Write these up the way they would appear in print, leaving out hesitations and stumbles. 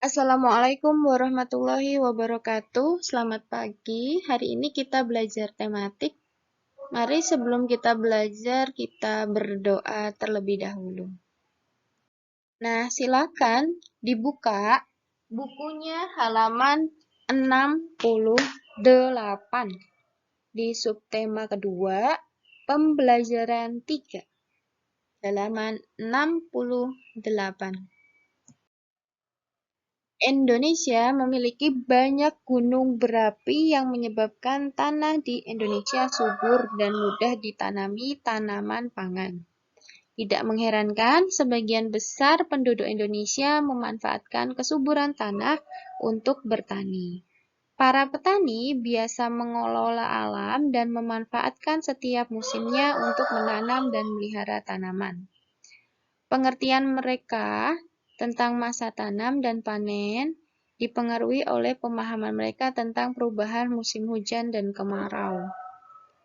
Assalamualaikum warahmatullahi wabarakatuh. Selamat pagi. Hari ini kita belajar tematik. Mari sebelum kita belajar, kita berdoa terlebih dahulu. Nah, silakan dibuka bukunya halaman 68 di subtema kedua, pembelajaran 3, halaman 68. Indonesia memiliki banyak gunung berapi yang menyebabkan tanah di Indonesia subur dan mudah ditanami tanaman pangan. Tidak mengherankan, sebagian besar penduduk Indonesia memanfaatkan kesuburan tanah untuk bertani. Para petani biasa mengelola alam dan memanfaatkan setiap musimnya untuk menanam dan melihara tanaman. Pengertian mereka tentang masa tanam dan panen dipengaruhi oleh pemahaman mereka tentang perubahan musim hujan dan kemarau.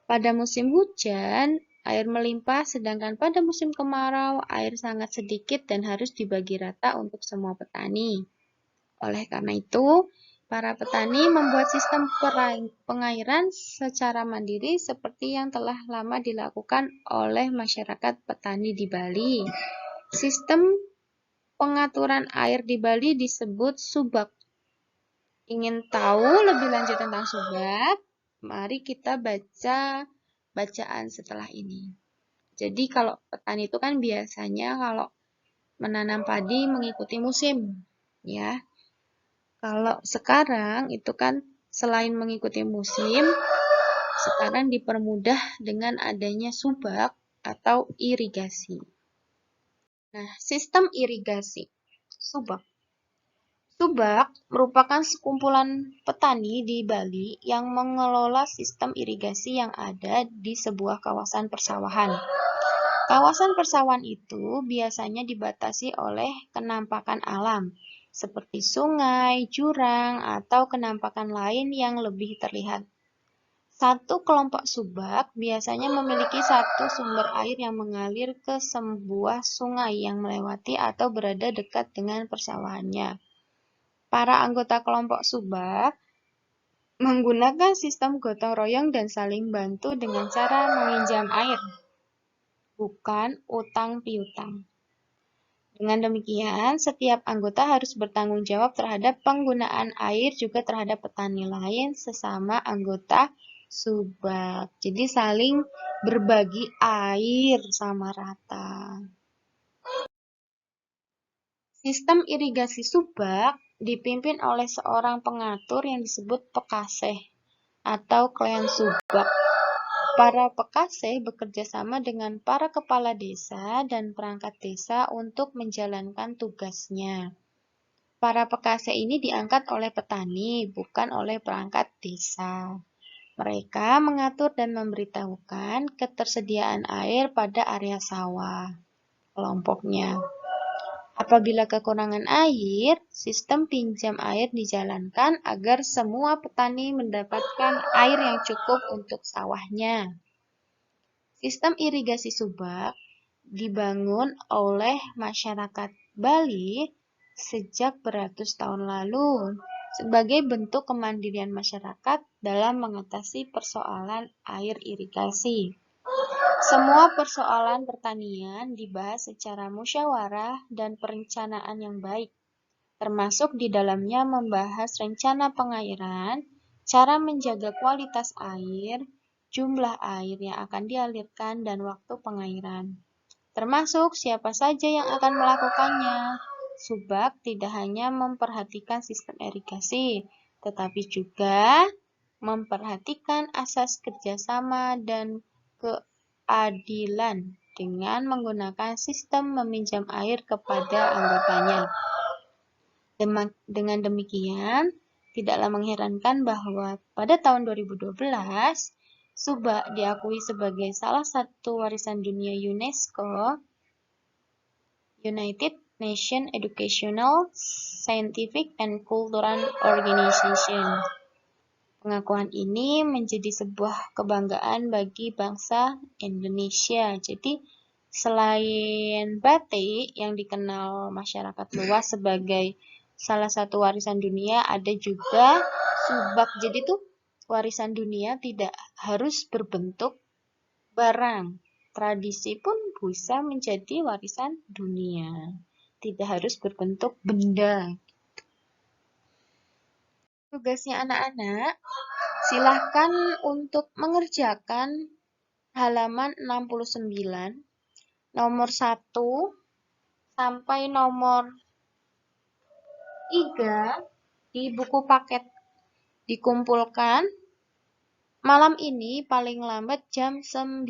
Pada musim hujan, air melimpah, sedangkan pada musim kemarau, air sangat sedikit dan harus dibagi rata untuk semua petani. Oleh karena itu, para petani membuat sistem pengairan secara mandiri seperti yang telah lama dilakukan oleh masyarakat petani di Bali. Sistem pengaturan air di Bali disebut subak. Ingin tahu lebih lanjut tentang subak? Mari kita baca bacaan setelah ini. Jadi kalau petani itu kan biasanya kalau menanam padi mengikuti musim, ya. Kalau sekarang itu kan selain mengikuti musim, sekarang dipermudah dengan adanya subak atau irigasi. Nah, sistem irigasi subak. Subak merupakan sekumpulan petani di Bali yang mengelola sistem irigasi yang ada di sebuah kawasan persawahan. Kawasan persawahan itu biasanya dibatasi oleh kenampakan alam, seperti sungai, jurang, atau kenampakan lain yang lebih terlihat. Satu kelompok subak biasanya memiliki satu sumber air yang mengalir ke sebuah sungai yang melewati atau berada dekat dengan persawahannya. Para anggota kelompok subak menggunakan sistem gotong royong dan saling bantu dengan cara meminjam air, bukan utang piutang. Dengan demikian, setiap anggota harus bertanggung jawab terhadap penggunaan air juga terhadap petani lain sesama anggota subak. Jadi saling berbagi air sama rata. Sistem irigasi subak dipimpin oleh seorang pengatur yang disebut pekaseh atau klan subak. Para pekaseh bekerja sama dengan para kepala desa dan perangkat desa untuk menjalankan tugasnya. Para pekaseh ini diangkat oleh petani, bukan oleh perangkat desa. Mereka mengatur dan memberitahukan ketersediaan air pada area sawah kelompoknya. Apabila kekurangan air, sistem pinjam air dijalankan agar semua petani mendapatkan air yang cukup untuk sawahnya. Sistem irigasi subak dibangun oleh masyarakat Bali sejak beratus tahun lalu sebagai bentuk kemandirian masyarakat dalam mengatasi persoalan air irigasi. Semua persoalan pertanian dibahas secara musyawarah dan perencanaan yang baik, termasuk di dalamnya membahas rencana pengairan, cara menjaga kualitas air, jumlah air yang akan dialirkan, dan waktu pengairan. Termasuk siapa saja yang akan melakukannya. Subak tidak hanya memperhatikan sistem irigasi, tetapi juga memperhatikan asas kerjasama dan keadilan dengan menggunakan sistem meminjam air kepada anggotanya. Dengan demikian, tidaklah mengherankan bahwa pada tahun 2012, subak diakui sebagai salah satu warisan dunia UNESCO, United Nations Educational, Scientific, and Cultural Organization. Pengakuan ini menjadi sebuah kebanggaan bagi bangsa Indonesia. Jadi, selain batik yang dikenal masyarakat luas sebagai salah satu warisan dunia, ada juga subak. Jadi tuh warisan dunia tidak harus berbentuk barang. Tradisi pun bisa menjadi warisan dunia. Tidak harus berbentuk benda. Tugasnya anak-anak, silahkan untuk mengerjakan halaman 69, nomor 1 sampai nomor 3 di buku paket. Dikumpulkan malam ini paling lambat jam 9.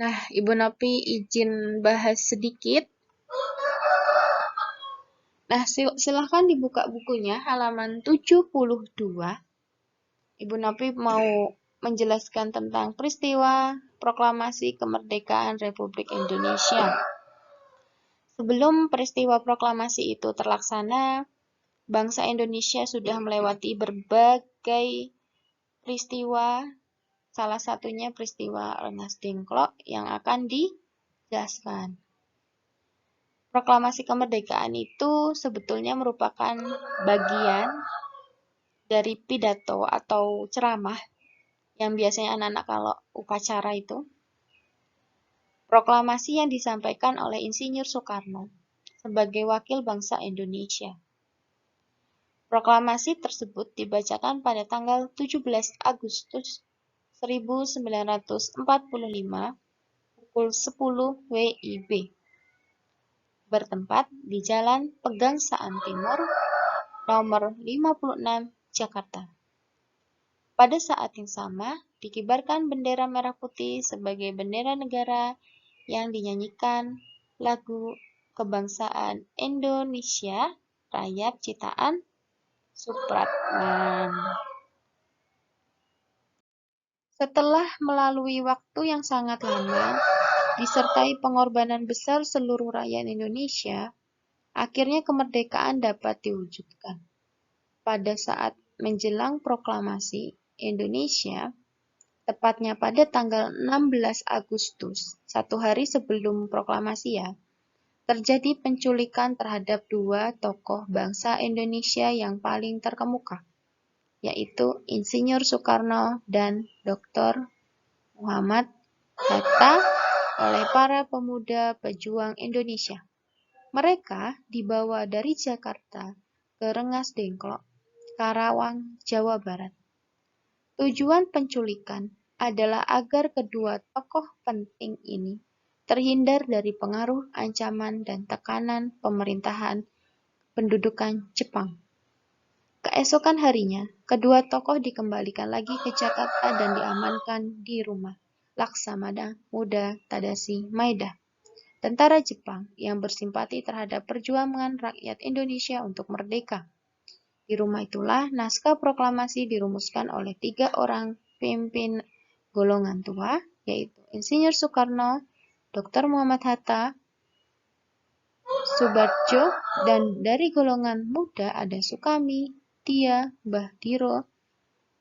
Nah, Ibu Nopi izin bahas sedikit. Nah, silahkan dibuka bukunya halaman 72. Ibu Nopi mau menjelaskan tentang peristiwa proklamasi kemerdekaan Republik Indonesia. Sebelum peristiwa proklamasi itu terlaksana, bangsa Indonesia sudah melewati berbagai peristiwa, salah satunya peristiwa Rengas Dengklok yang akan dijelaskan. Proklamasi kemerdekaan itu sebetulnya merupakan bagian dari pidato atau ceramah yang biasanya anak-anak kalau upacara itu. Proklamasi yang disampaikan oleh Insinyur Soekarno sebagai wakil bangsa Indonesia. Proklamasi tersebut dibacakan pada tanggal 17 Agustus 1945 pukul 10 WIB. Bertempat di Jalan Pegangsaan Timur, nomor 56, Jakarta. Pada saat yang sama, dikibarkan bendera merah putih sebagai bendera negara yang dinyanyikan lagu kebangsaan Indonesia Raya ciptaan Supratman. Setelah melalui waktu yang sangat lama, disertai pengorbanan besar seluruh rakyat Indonesia, akhirnya kemerdekaan dapat diwujudkan. Pada saat menjelang proklamasi Indonesia, tepatnya pada tanggal 16 Agustus, 1 hari sebelum proklamasi ya, terjadi penculikan terhadap 2 tokoh bangsa Indonesia yang paling terkemuka, yaitu Insinyur Soekarno dan Dr. Muhammad Hatta oleh para pemuda pejuang Indonesia. Mereka dibawa dari Jakarta ke Rengas Dengklok, Karawang, Jawa Barat. Tujuan penculikan adalah agar kedua tokoh penting ini terhindar dari pengaruh, ancaman, dan tekanan pemerintahan pendudukan Jepang. Keesokan harinya, kedua tokoh dikembalikan lagi ke Jakarta dan diamankan di rumah Laksamana Muda Tadashi Maeda, tentara Jepang yang bersimpati terhadap perjuangan rakyat Indonesia untuk merdeka. Di rumah itulah naskah proklamasi dirumuskan oleh 3 orang pemimpin golongan tua, yaitu Insinyur Soekarno, Dr. Muhammad Hatta, Soebardjo, dan dari golongan muda ada Sukami, Dia, Mbah Diro.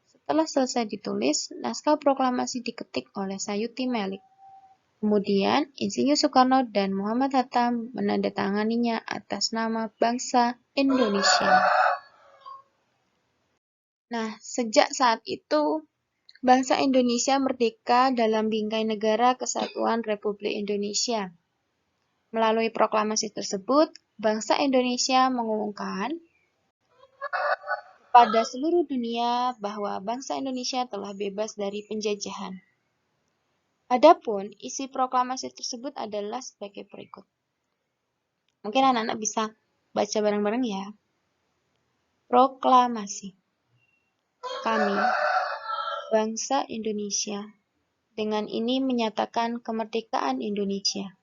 Setelah selesai ditulis, naskah proklamasi diketik oleh Sayuti Melik. Kemudian, Insinyur Soekarno dan Muhammad Hatta menandatanganinya atas nama bangsa Indonesia. Nah, sejak saat itu, bangsa Indonesia merdeka dalam bingkai negara Kesatuan Republik Indonesia. Melalui proklamasi tersebut, bangsa Indonesia mengumumkan kepada seluruh dunia bahwa bangsa Indonesia telah bebas dari penjajahan. Adapun isi proklamasi tersebut adalah sebagai berikut. Mungkin anak-anak bisa baca bareng-bareng ya. Proklamasi. Kami, bangsa Indonesia, dengan ini menyatakan kemerdekaan Indonesia.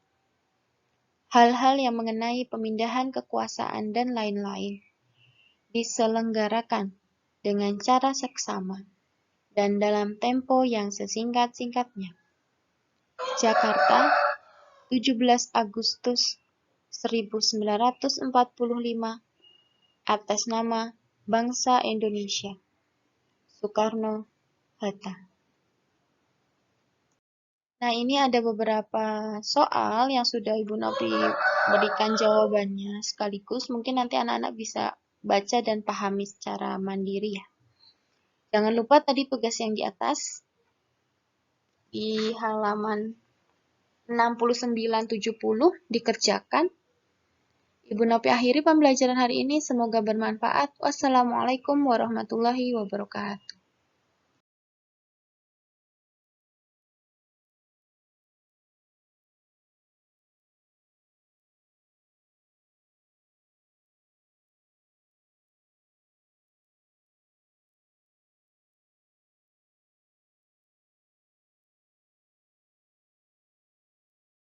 Hal-hal yang mengenai pemindahan kekuasaan dan lain-lain diselenggarakan dengan cara seksama dan dalam tempo yang sesingkat-singkatnya. Jakarta, 17 Agustus 1945, atas nama bangsa Indonesia. Soekarno Hatta. Nah, ini ada beberapa soal yang sudah Ibu Novi berikan jawabannya sekaligus. Mungkin nanti anak-anak bisa baca dan pahami secara mandiri ya. Jangan lupa tadi tugas yang di atas, di halaman 69-70 dikerjakan. Ibu Novi akhiri pembelajaran hari ini. Semoga bermanfaat. Wassalamualaikum warahmatullahi wabarakatuh.